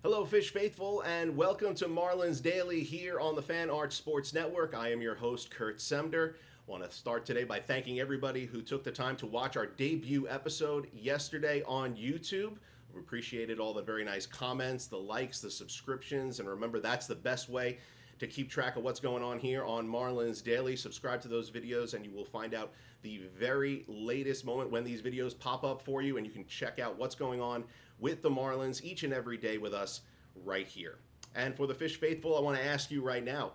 Hello, Fish Faithful, and welcome to Marlins Daily here on the Fan Art Sports Network. I am your host, Kurt Semder. I want to start today by thanking everybody who took the time to watch our debut episode yesterday on YouTube. We appreciated all the very nice comments, the likes, the subscriptions, and remember, that's the best way to keep track of what's going on here on Marlins Daily. Subscribe to those videos and you will find out the very latest moment when these videos pop up for you, and you can check out what's going on with the Marlins each and every day with us right here. And for the Fish Faithful, I want to ask you right now,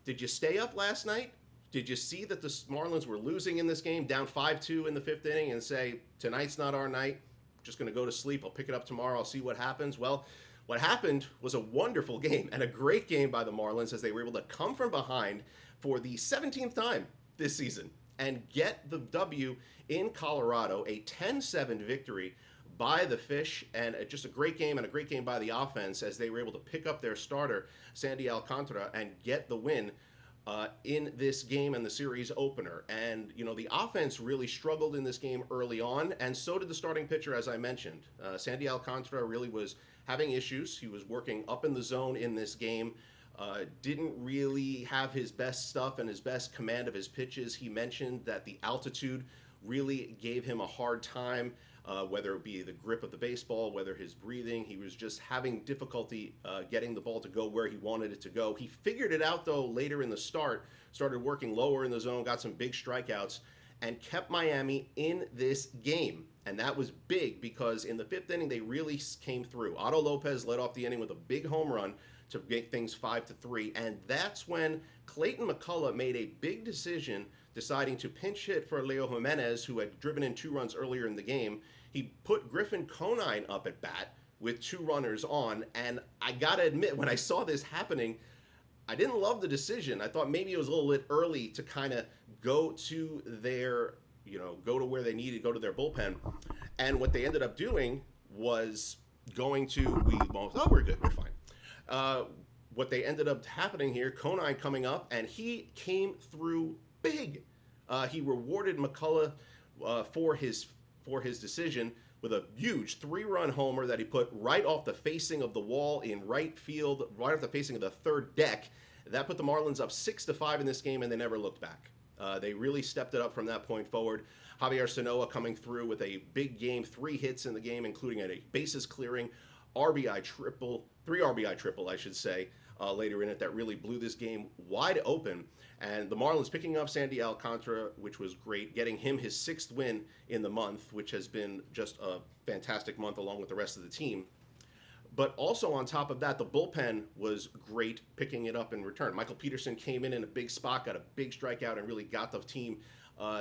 did you stay up last night? Did you see that the Marlins were losing in this game, down 5-2 in the fifth inning, and say, tonight's not our night, just going to go to sleep, I'll pick it up tomorrow, I'll see what happens? Well, what happened was a wonderful game and a great game by the Marlins as they were able to come from behind for the 17th time this season and get the W in Colorado, a 10-7 victory by the Fish, and just a great game, and a great game by the offense as they were able to pick up their starter, Sandy Alcantara, and get the win in this game and the series opener. And, you know, the offense really struggled in this game early on, and so did the starting pitcher, as I mentioned. Sandy Alcantara really was having issues. He was working up in the zone in this game. Didn't really have his best stuff and his best command of his pitches. He mentioned that the altitude really gave him a hard time, whether it be the grip of the baseball, whether his breathing. He was just having difficulty getting the ball to go where he wanted it to go. He figured it out, though, later in the start, started working lower in the zone, got some big strikeouts, and kept Miami in this game. And that was big because in the fifth inning, they really came through. Otto Lopez led off the inning with a big home run to make things 5-3. And that's when Clayton McCullough made a big decision, deciding to pinch hit for Leo Jimenez, who had driven in 2 runs earlier in the game. He put Griffin Conine up at bat with 2 runners on. And I got to admit, when I saw this happening, I didn't love the decision. I thought maybe it was a little bit early to kind of go to their, go to where they needed, go to their bullpen. And what they ended up doing was we're good, we're fine. What they ended up happening here, Conine coming up, and he came through big. He rewarded McCullough for his decision with a huge 3-run homer that he put right off the facing of the wall in right field, right off the facing of the third deck. That put the Marlins up 6-5 in this game, and they never looked back. They really stepped it up from that point forward. Javier Sanoa coming through with a big game, 3 hits in the game, including a bases clearing, three RBI triple, I should say, later in it, that really blew this game wide open. And the Marlins picking up Sandy Alcantara, which was great, getting him his 6th win in the month, which has been just a fantastic month along with the rest of the team. But also on top of that, the bullpen was great picking it up in return. Michael Peterson came in a big spot, got a big strikeout, and really got the team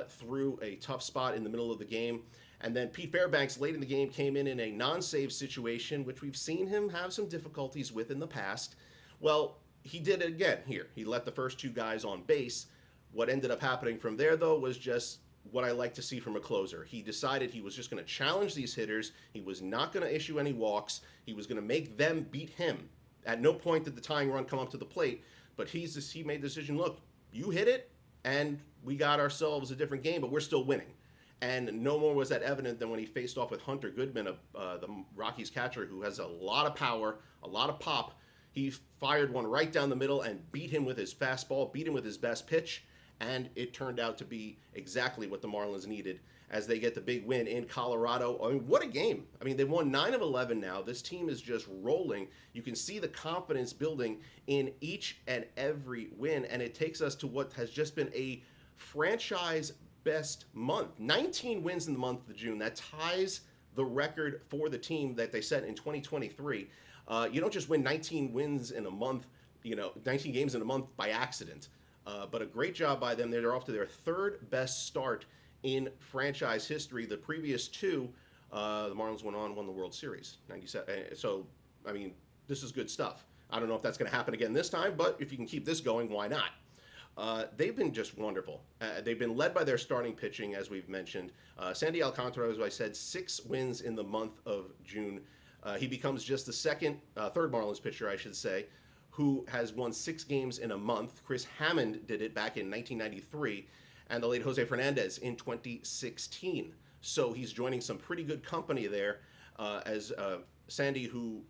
through a tough spot in the middle of the game. And then Pete Fairbanks late in the game came in a non-save situation, which we've seen him have some difficulties with in the past. Well, he did it again here. He let the first 2 guys on base. What ended up happening from there, though, was just what I like to see from a closer. He decided he was just going to challenge these hitters. He was not going to issue any walks. He was going to make them beat him. At no point did the tying run come up to the plate, but he made the decision, look, you hit it, and we got ourselves a different game, but we're still winning. And no more was that evident than when he faced off with Hunter Goodman, the Rockies catcher, who has a lot of power, a lot of pop. He fired one right down the middle and beat him with his fastball, beat him with his best pitch, and it turned out to be exactly what the Marlins needed as they get the big win in Colorado. I mean, what a game. I mean, they've won 9 of 11 now. This team is just rolling. You can see the confidence building in each and every win, and it takes us to what has just been a franchise best month. 19 wins in the month of June. That ties the record for the team that they set in 2023. You don't just win 19 wins in a month, 19 games in a month by accident. But a great job by them. They're off to their 3rd best start in franchise history. The previous 2, the Marlins won the World Series, 97. So, I mean, this is good stuff. I don't know if that's going to happen again this time, but if you can keep this going, why not? They've been just wonderful. They've been led by their starting pitching, as we've mentioned. Sandy Alcantara, as I said, 6 wins in the month of June. He becomes just the third Marlins pitcher, I should say, who has won 6 games in a month. Chris Hammond did it back in 1993, and the late Jose Fernandez in 2016. So he's joining some pretty good company there as Sandy, who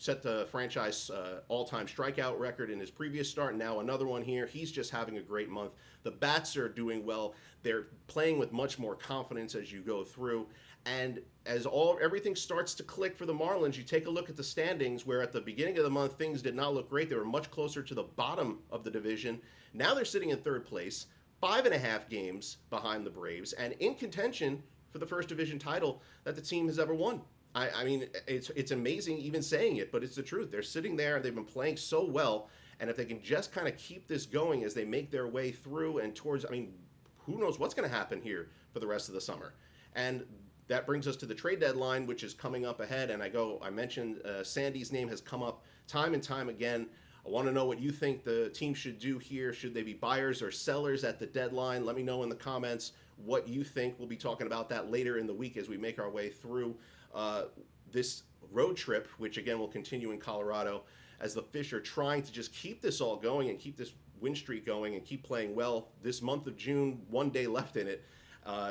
set the franchise all-time strikeout record in his previous start. Now another one here. He's just having a great month. The bats are doing well. They're playing with much more confidence as you go through. And as everything starts to click for the Marlins, you take a look at the standings where at the beginning of the month things did not look great. They were much closer to the bottom of the division. Now they're sitting in third place, 5.5 games behind the Braves, and in contention for the first division title that the team has ever won. I mean, it's amazing even saying it, but it's the truth. They're sitting there and they've been playing so well, and if they can just kind of keep this going as they make their way through and towards, I mean, who knows what's going to happen here for the rest of the summer. And that brings us to the trade deadline, which is coming up ahead. And I mentioned Sandy's name has come up time and time again. I want to know what you think the team should do here. Should they be buyers or sellers at the deadline? Let me know in the comments what you think. We'll be talking about that later in the week as we make our way through this road trip, which again will continue in Colorado as the Fish are trying to just keep this all going and keep this win streak going and keep playing well. This month of June, one day left in it.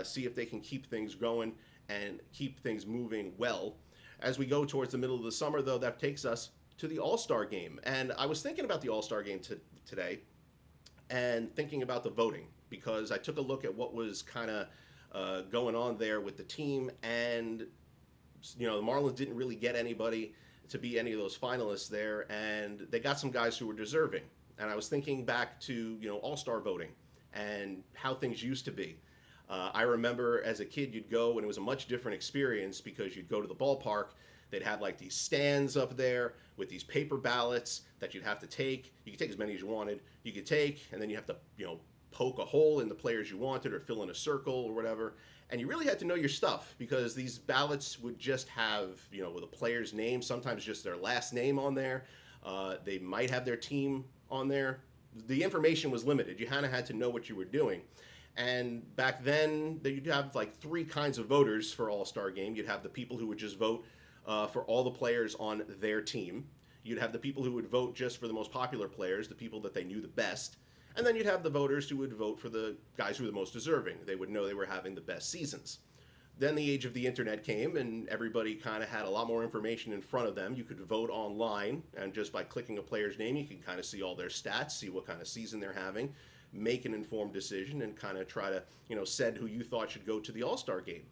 See if they can keep things going and keep things moving well. As we go towards the middle of the summer, though, that takes us to the All-Star Game. And I was thinking about the All-Star Game today and thinking about the voting, because I took a look at what was kind of going on there with the team, and the Marlins didn't really get anybody to be any of those finalists there, and they got some guys who were deserving. And I was thinking back to All-Star voting and how things used to be. I remember as a kid, you'd go and it was a much different experience because you'd go to the ballpark. They'd have like these stands up there with these paper ballots that you'd have to take. You could take as many as you wanted. You could take, and then you have to, poke a hole in the players you wanted or fill in a circle or whatever. And you really had to know your stuff because these ballots would just have, with a player's name, sometimes just their last name on there. They might have their team on there. The information was limited. You kind of had to know what you were doing. And back then, you'd have like 3 kinds of voters for All-Star Game. You'd have the people who would just vote for all the players on their team. You'd have the people who would vote just for the most popular players, the people that they knew the best. And then you'd have the voters who would vote for the guys who were the most deserving. They would know they were having the best seasons. Then the age of the internet came, and everybody kind of had a lot more information in front of them. You could vote online, and just by clicking a player's name, you can kind of see all their stats, see what kind of season they're having, make an informed decision, and kind of try to, set who you thought should go to the All-Star Game.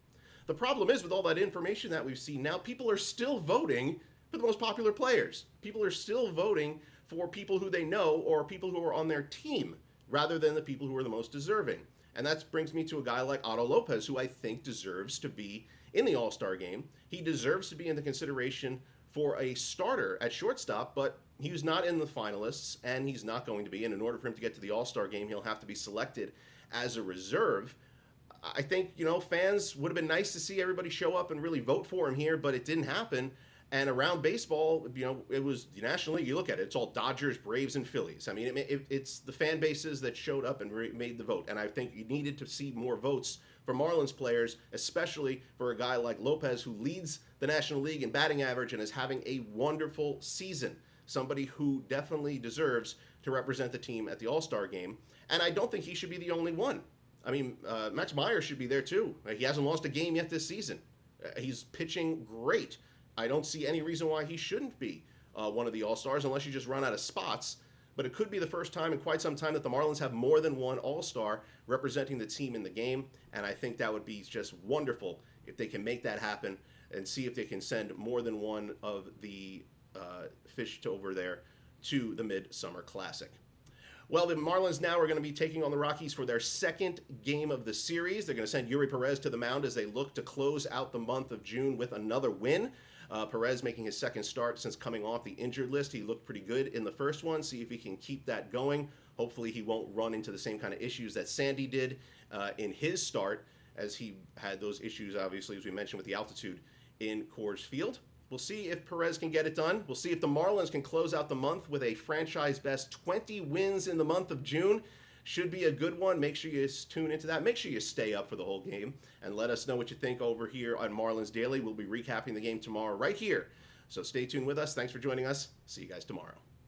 The problem is, with all that information that we've seen now, people are still voting for the most popular players. People are still voting for people who they know or people who are on their team, rather than the people who are the most deserving. And that brings me to a guy like Otto Lopez, who I think deserves to be in the All-Star Game. He deserves to be in the consideration for a starter at shortstop, but he was not in the finalists, and he's not going to be. And in order for him to get to the All-Star Game, he'll have to be selected as a reserve. I think, fans would have been nice to see everybody show up and really vote for him here, but it didn't happen. And around baseball, it was the National League. You look at it, it's all Dodgers, Braves, and Phillies. I mean, it's the fan bases that showed up and made the vote. And I think you needed to see more votes for Marlins players, especially for a guy like Lopez, who leads the National League in batting average and is having a wonderful season. Somebody who definitely deserves to represent the team at the All-Star Game. And I don't think he should be the only one. I mean, Max Meyer should be there too. He hasn't lost a game yet this season. He's pitching great. I don't see any reason why he shouldn't be one of the All-Stars unless you just run out of spots. But it could be the first time in quite some time that the Marlins have more than one All-Star representing the team in the game. And I think that would be just wonderful if they can make that happen and see if they can send more than one of the Fish over there to the Midsummer Classic. Well, the Marlins now are going to be taking on the Rockies for their second game of the series. They're going to send Yuri Perez to the mound as they look to close out the month of June with another win. Perez making his second start since coming off the injured list. He looked pretty good in the first one. See if he can keep that going. Hopefully he won't run into the same kind of issues that Sandy did in his start, as he had those issues, obviously, as we mentioned, with the altitude in Coors Field. We'll see if Perez can get it done. We'll see if the Marlins can close out the month with a franchise-best 20 wins in the month of June. Should be a good one. Make sure you tune into that. Make sure you stay up for the whole game and let us know what you think over here on Marlins Daily. We'll be recapping the game tomorrow right here. So stay tuned with us. Thanks for joining us. See you guys tomorrow.